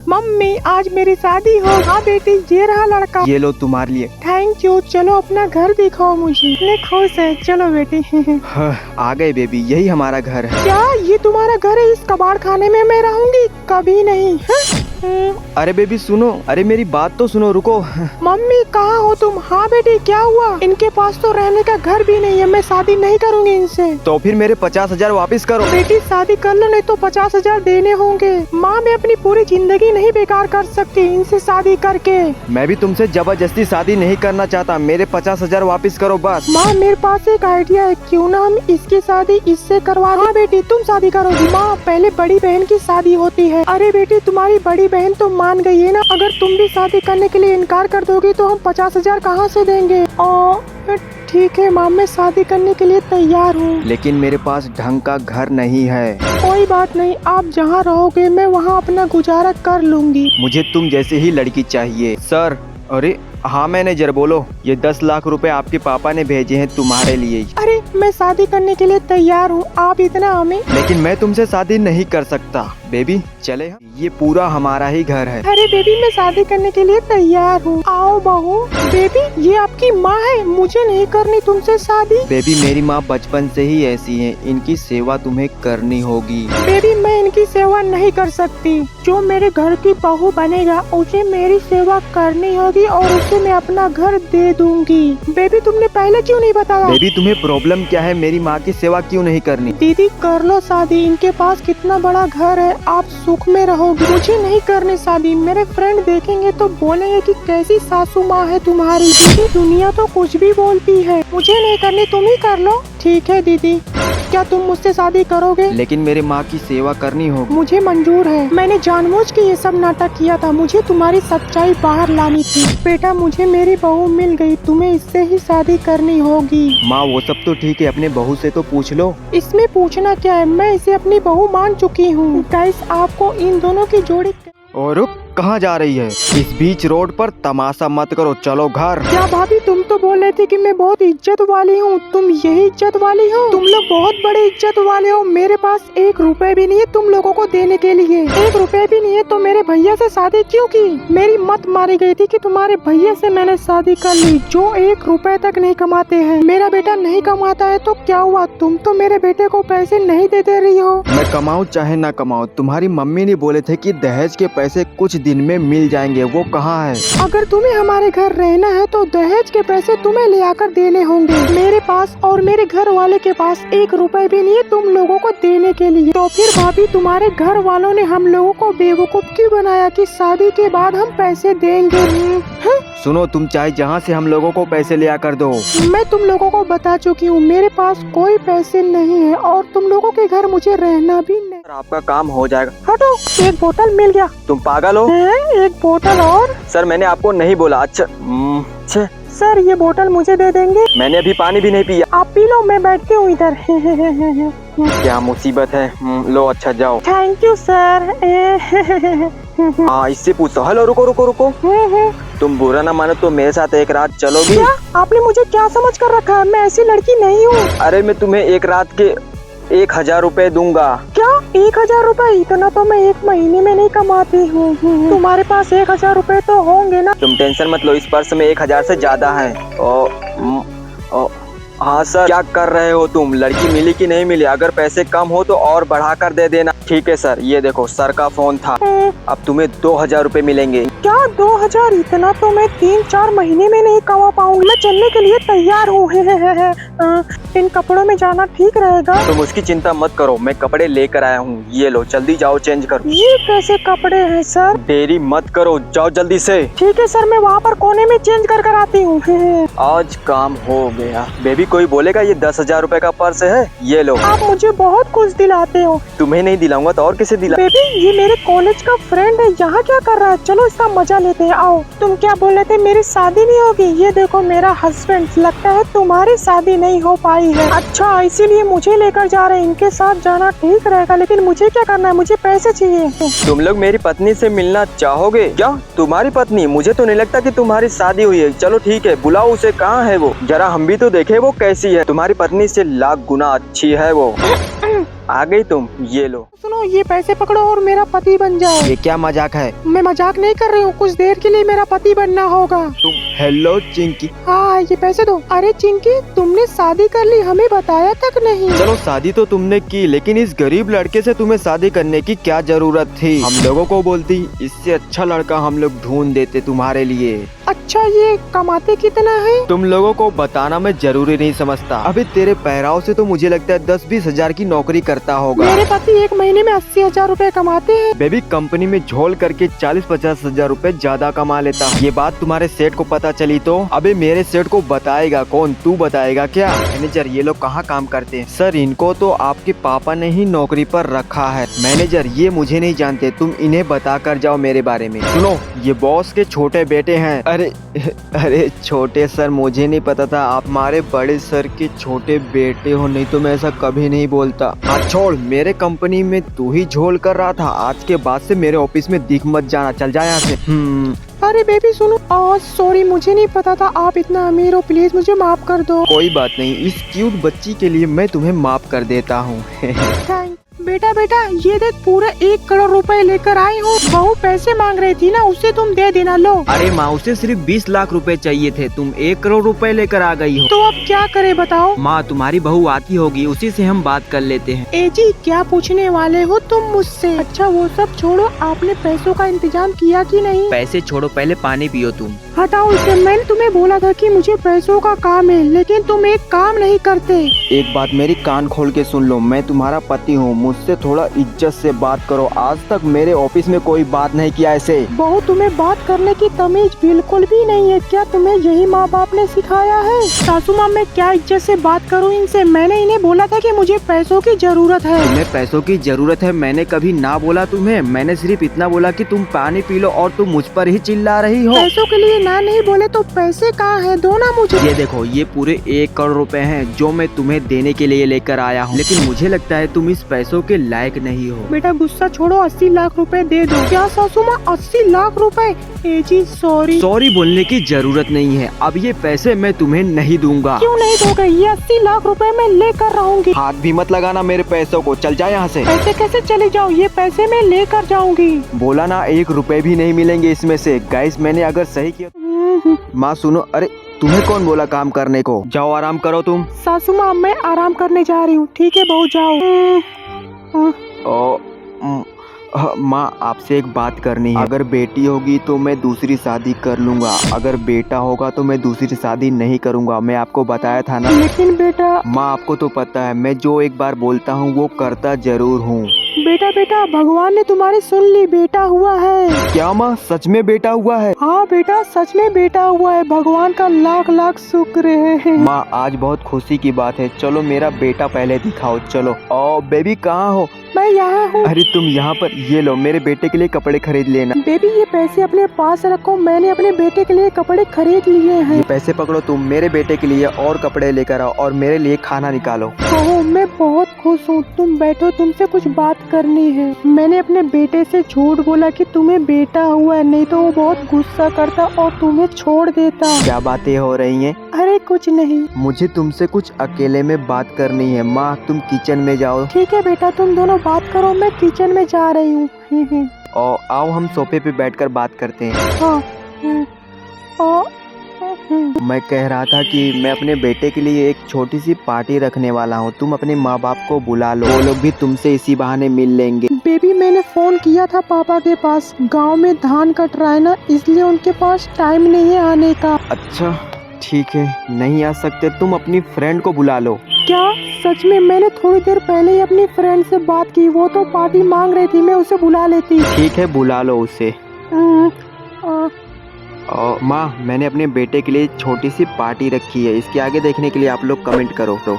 Mummy आज मेरी शादी हो। हाँ बेटी ये रहा लड़का। ये लो तुम्हारे लिए। Thank you. चलो अपना घर दिखाओ मुझे। इतने खुश है। चलो बेटी। आ गए बेबी, यही हमारा घर है। क्या ये तुम्हारा घर है? इस कबाड़ खाने में मैं रहूंगी कभी नहीं। अरे बेबी सुनो, अरे मेरी बात तो सुनो, रुको। मम्मी कहाँ हो तुम? हाँ बेटी क्या हुआ? इनके पास तो रहने का घर भी नहीं है। मैं शादी नहीं करूंगी इनसे। तो फिर मेरे 50,000 वापस करो। बेटी शादी कर लो नहीं तो 50,000 देने होंगे। माँ मैं अपनी पूरी जिंदगी नहीं बेकार कर सकती इनसे शादी करके। मैं भी तुमसे जबरदस्ती शादी नहीं करना चाहता। मेरे 50,000 वापस करो बस। माँ मेरे पास एक आइडिया है, क्यों ना हम इसकी शादी इससे करवा दें। हाँ बेटी तुम शादी करोगी? माँ पहले बड़ी बहन की शादी होती है। अरे बेटी तुम्हारी बड़ी बहन तो मान गई है ना। अगर तुम भी शादी करने के लिए इनकार कर दोगी तो हम 50,000 कहाँ से देंगे? ठीक है माँ मैं शादी करने के लिए तैयार हूँ। लेकिन मेरे पास ढंग का घर नहीं है। कोई बात नहीं, आप जहाँ रहोगे मैं वहाँ अपना गुजारा कर लूँगी। मुझे तुम जैसे ही लड़की चाहिए। सर, अरे हाँ मैनेजर बोलो। ये 10 लाख रुपए आपके पापा ने भेजे हैं तुम्हारे लिए। अरे मैं शादी करने के लिए तैयार हूँ, आप इतना हमें। लेकिन मैं तुमसे शादी नहीं कर सकता। बेबी चले, ये पूरा हमारा ही घर है। अरे बेबी मैं शादी करने के लिए तैयार हूँ, आओ बहू। बेबी ये आपकी माँ है, मुझे नहीं करनी तुमसे शादी। बेबी मेरी माँ बचपन से ही ऐसी है, इनकी सेवा तुम्हें करनी होगी। बेबी मैं इनकी सेवा नहीं कर सकती। जो मेरे घर की बहू बनेगा उसे मेरी सेवा करनी होगी और उसे मैं अपना घर दे दूंगी। बेबी तुमने पहले क्यों नहीं बताया? बेबी तुम्हें प्रॉब्लम क्या है? मेरी माँ की सेवा क्यों नहीं करनी? दीदी कर लो शादी, इनके पास कितना बड़ा घर है, आप सुख में रहोगे। मुझे नहीं करनी शादी। मेरे फ्रेंड देखेंगे तो बोलेंगे कि कैसी सासू माँ है तुम्हारी। दीदी दुनिया तो कुछ भी बोलती है। मुझे नहीं करनी, तुम ही कर लो। ठीक है दीदी, क्या तुम मुझसे शादी करोगे? लेकिन मेरी माँ की सेवा करनी होगी। मुझे मंजूर है। मैंने जानबूझ के ये सब नाटक किया था, मुझे तुम्हारी सच्चाई बाहर लानी थी। बेटा मुझे मेरी बहू मिल गई, तुम्हें इससे ही शादी करनी होगी। माँ वो सब तो ठीक है, अपने बहू से तो पूछ लो। इसमें पूछना क्या है, मैं इसे अपनी बहू मान चुकी हूँ। गाइस आपको इन दोनों की जोड़ी। और रुक, कहाँ जा रही है? इस बीच रोड पर तमाशा मत करो, चलो घर। क्या भाभी तुम तो बोल रहे थे कि मैं बहुत इज्जत वाली हूँ, तुम यही इज्जत वाली हो? तुम लोग बहुत बड़े इज्जत वाले हो। मेरे पास 1 रुपए भी नहीं है तुम लोगों को देने के लिए। 1 रुपए भी नहीं है तो मेरे भैया से शादी क्यों की? मेरी मत मारी गई थी कि तुम्हारे भैया से मैंने शादी कर ली, जो 1 रुपए तक नहीं कमाते हैं। मेरा बेटा नहीं कमाता है तो क्या हुआ? तुम तो मेरे बेटे को पैसे नहीं दे रही हो। मैं कमाऊँ चाहे ना कमाऊँ, तुम्हारी मम्मी ने बोले थे कि दहेज के पैसे कुछ दिन में मिल जाएंगे, वो कहाँ है? अगर तुम्हें हमारे घर रहना है तो दहेज के पैसे तुम्हें ले आकर देने होंगे। मेरे पास और मेरे घर वाले के पास 1 रुपए भी नहीं है तुम लोगों को देने के लिए। तो फिर भाभी तुम्हारे घर वालों ने हम लोगों को बेवकूफ क्यों बनाया कि शादी के बाद हम पैसे देंगे? सुनो, तुम चाहे जहाँ से हम लोगों को पैसे ले आकर दो। मैं तुम लोगों को बता चुकी हूँ, मेरे पास कोई पैसे नहीं है और तुम लोगों के घर मुझे रहना भी नहीं। आपका काम हो जाएगा। हटो, 1 बोतल मिल गया। तुम पागल हो? 1 बोतल और? सर मैंने आपको नहीं बोला। अच्छा सर ये बोतल मुझे दे देंगे? मैंने अभी पानी भी नहीं पिया। आप पी लो, मैं बैठती हूँ इधर। क्या मुसीबत है? लो अच्छा जाओ। Thank you sir. हाँ इससे पूछो। हेलो रुको रुको रुको, तुम बुरा ना मानो तो मेरे साथ एक रात चलोगी? क्या आपने मुझे क्या समझ कर रखा है? मैं ऐसी लड़की नहीं हूँ। अरे मैं तुम्हें एक रात के 1,000 रुपए दूंगा। क्या 1,000 रुपए? इतना तो मैं 1 महीने में नहीं कमाती हूँ। तुम्हारे पास 1,000 रुपए तो होंगे ना? तुम टेंशन मत लो, इस पर्स में 1,000 से ज्यादा है। हाँ सर, क्या कर रहे हो तुम? लड़की मिली कि नहीं मिली? अगर पैसे कम हो तो और बढ़ा कर दे देना। ठीक है सर, ये देखो सर का फोन था। अब तुम्हें 2,000 रुपए मिलेंगे। क्या 2,000? इतना तो मैं 3-4 महीने में नहीं कमा पाऊंगी। मैं चलने के लिए तैयार हूँ। इन कपड़ों में जाना ठीक रहेगा? तुम उसकी चिंता मत करो, मैं कपड़े लेकर आया हूँ। ये लो जल्दी जाओ, चेंज करो। ये कैसे कपड़े हैं सर? देरी मत करो, जाओ जल्दी से। ठीक है सर, मैं वहाँ पर कोने में चेंज कर कर आती हूँ। आज काम हो गया। बेबी कोई बोलेगा ये 10,000 रुपए का पर्स है, ये लो। आप मुझे बहुत कुछ दिलाते हो। तुम्हें नहीं दिलाऊंगा तो और किसे दिला? बेबी ये मेरे कॉलेज का फ्रेंड है, यहाँ क्या कर रहा है? चलो इसका मजा लेते हैं, आओ। तुम क्या बोल रहे थे मेरी शादी नहीं होगी? ये देखो मेरा हस्बैंड। लगता है तुम्हारी शादी नहीं हो पाई है। अच्छा इसीलिए मुझे लेकर जा रहे हैं। इनके साथ जाना ठीक रहेगा, लेकिन मुझे क्या करना है? मुझे पैसे चाहिए। तुम लोग मेरी पत्नी से मिलना चाहोगे क्या? तुम्हारी पत्नी? मुझे तो नहीं लगता कि तुम्हारी शादी हुई है। चलो ठीक है, बुलाओ उसे। कहाँ है वो? जरा हम भी तो देखे वो कैसी है? तुम्हारी पत्नी से लाख गुना अच्छी है वो। आ गई तुम, ये लो। सुनो, ये पैसे पकड़ो और मेरा पति बन जाओ। ये क्या मजाक है? मैं मजाक नहीं कर रही हूँ, कुछ देर के लिए मेरा पति बनना होगा। तुम हेलो चिंकी। हाँ, ये पैसे दो। अरे चिंकी, तुमने शादी कर ली, हमें बताया तक नहीं। चलो शादी तो तुमने की, लेकिन इस गरीब लड़के से तुम्हें शादी करने की क्या जरूरत थी? हम लोगों को बोलती, इससे अच्छा लड़का हम लोग ढूंढ देते तुम्हारे लिए। अच्छा, ये कमाते कितना है? तुम लोगों को बताना मैं जरूरी नहीं समझता। अभी तेरे पहराव से तो मुझे लगता है 10-20 हजार की नौकरी करता होगा। मेरे पति एक महीने में 80,000 रूपए कमाते हैं। बेबी कंपनी में झोल करके 40-50 हजार रूपए ज्यादा कमा लेता। ये बात तुम्हारे सेठ को पता चली तो? अबे मेरे सेठ को बताएगा कौन? तू बताएगा क्या? मैनेजर, ये लोग कहाँ काम करते हैं? सर, इनको तो आपके पापा ने ही नौकरी पर रखा है। मैनेजर, ये मुझे नहीं जानते, तुम इन्हें बता कर जाओ मेरे बारे में। सुनो, ये बॉस के छोटे बेटे हैं। अरे छोटे सर, मुझे नहीं पता था आप हमारे बड़े सर के छोटे बेटे हो, नहीं तो मैं ऐसा कभी नहीं बोलता। हाँ छोड़, मेरे कंपनी में तू ही झोल कर रहा था। आज के बाद से मेरे ऑफिस में दिख मत जाना, चल जा यहाँ से। अरे बेबी सुनो, सॉरी, मुझे नहीं पता था आप इतना अमीर हो, प्लीज मुझे माफ कर दो। कोई बात नहीं, इस क्यूट बच्ची के लिए मैं तुम्हें माफ कर देता हूँ। बेटा, ये देख, पूरे 1 करोड़ रुपए लेकर आई हूँ। बहू पैसे मांग रही थी ना, उसे तुम दे देना। लो। अरे माँ, उसे सिर्फ 20 लाख रुपए चाहिए थे, तुम 1 करोड़ रुपए लेकर आ गई हो। तो अब क्या करे बताओ? माँ, तुम्हारी बहू आती होगी, उसी से हम बात कर लेते हैं। ए जी, क्या पूछने वाले हो तुम मुझसे? अच्छा वो सब छोड़ो, आपने पैसों का इंतजाम किया कि नहीं? पैसे छोड़ो, पहले पानी पियो तुम। हटाओ इसे, मैंने तुम्हें बोला था कि मुझे पैसों का काम है, लेकिन तुम एक काम नहीं करते। एक बात मेरी कान खोल के सुन लो, मैं तुम्हारा पति हूँ, मुझसे थोड़ा इज्जत से बात करो। आज तक मेरे ऑफिस में कोई बात नहीं किया ऐसे। बहू, तुम्हें बात करने की तमीज बिल्कुल भी नहीं है क्या? तुम्हें यही माँ बाप ने सिखाया है? सासू माँ, मैं क्या इज्जत से बात करूँ इनसे? मैंने इन्हें बोला था कि मुझे पैसों की जरूरत है। तुम्हें पैसों की जरूरत है? मैंने कभी ना बोला तुम्हें। मैंने सिर्फ इतना बोला कि तुम पानी पी लो और तुम मुझ पर ही चिल्ला रही हो। पैसों के लिए ना नहीं बोले तो पैसे कहाँ है? दो ना मुझे। ये देखो, ये पूरे 1 करोड़ रुपए हैं जो मैं तुम्हें देने के लिए लेकर आया हूँ, लेकिन मुझे लगता है तुम इस पैसों के लायक नहीं हो। बेटा गुस्सा छोड़ो, 80 लाख रुपए दे दो। क्या सासू माँ, 80 लाख रुपए? ए जी सॉरी बोलने की जरूरत नहीं है। अब ये पैसे मैं तुम्हें नहीं दूंगा। क्यों नहीं दोगे? ये 80 लाख रुपए मैं लेकर रहूंगी। हाथ भी मत लगाना मेरे पैसों को, चल जा यहाँ से। पैसे कैसे चले जाओ? ये पैसे मैं लेकर जाऊंगी। बोला ना, 1 रुपए भी नहीं मिलेंगे इसमें से। गाइस, मैंने अगर सही किया। माँ सुनो, अरे तुम्हें कौन बोला काम करने को? जाओ आराम करो तुम। सासू माँ, मैं आराम करने जा रही हूँ। ठीक है बहू, जाओ। माँ, आपसे एक बात करनी है। अगर बेटी होगी तो मैं दूसरी शादी कर लूंगा, अगर बेटा होगा तो मैं दूसरी शादी नहीं करूंगा। मैं आपको बताया था ना। लेकिन बेटा। माँ, आपको तो पता है मैं जो एक बार बोलता हूँ वो करता जरूर हूँ। बेटा, भगवान ने तुम्हारी सुन ली, बेटा हुआ है। क्या माँ, सच में बेटा हुआ है? हाँ बेटा, सच में बेटा हुआ है। भगवान का लाख लाख शुक्र है। माँ, आज बहुत खुशी की बात है। चलो मेरा बेटा पहले दिखाओ, चलो। ओ बेबी, कहाँ हो? मैं यहाँ हूँ। अरे तुम यहाँ पर? ये लो, मेरे बेटे के लिए कपड़े खरीद लेना। बेबी, ये पैसे अपने पास रखो, मैंने अपने बेटे के लिए कपड़े खरीद लिए हैं। ये पैसे पकड़ो तुम, मेरे बेटे के लिए और कपड़े लेकर आओ और मेरे लिए खाना निकालो। ओह, मैं बहुत खुश हूँ। तुम बैठो, तुमसे कुछ बात करनी है। मैंने अपने बेटे से झूठ बोला कि तुम्हें बेटा हुआ है, नहीं तो वो बहुत गुस्सा करता और तुम्हें छोड़ देता। क्या बातें हो रही हैं? अरे कुछ नहीं। मुझे तुमसे कुछ अकेले में बात करनी है। माँ, तुम किचन में जाओ। ठीक है बेटा, तुम दोनों बात करो, मैं किचन में जा रही हूँ। और आओ हम सोफे पे बैठकर बात करते हैं। हाँ। मैं कह रहा था कि मैं अपने बेटे के लिए एक छोटी सी पार्टी रखने वाला हूँ। तुम अपने माँ बाप को बुला लो, वो लोग भी तुमसे इसी बहाने मिल लेंगे। बेबी, मैंने फोन किया था पापा के पास, गांव में धान कट रहा है ना, इसलिए उनके पास टाइम नहीं है आने का। अच्छा ठीक है, नहीं आ सकते तुम अपनी फ्रेंड को बुला लो। क्या सच में? मैंने थोड़ी देर पहले ही अपनी फ्रेंड से बात की, वो तो पार्टी मांग रही थी, मैं उसे बुला लेती। ठीक है, बुला लो उसे। माँ, मैंने अपने बेटे के लिए छोटी सी पार्टी रखी है, इसके आगे देखने के लिए आप लोग कमेंट करो तो।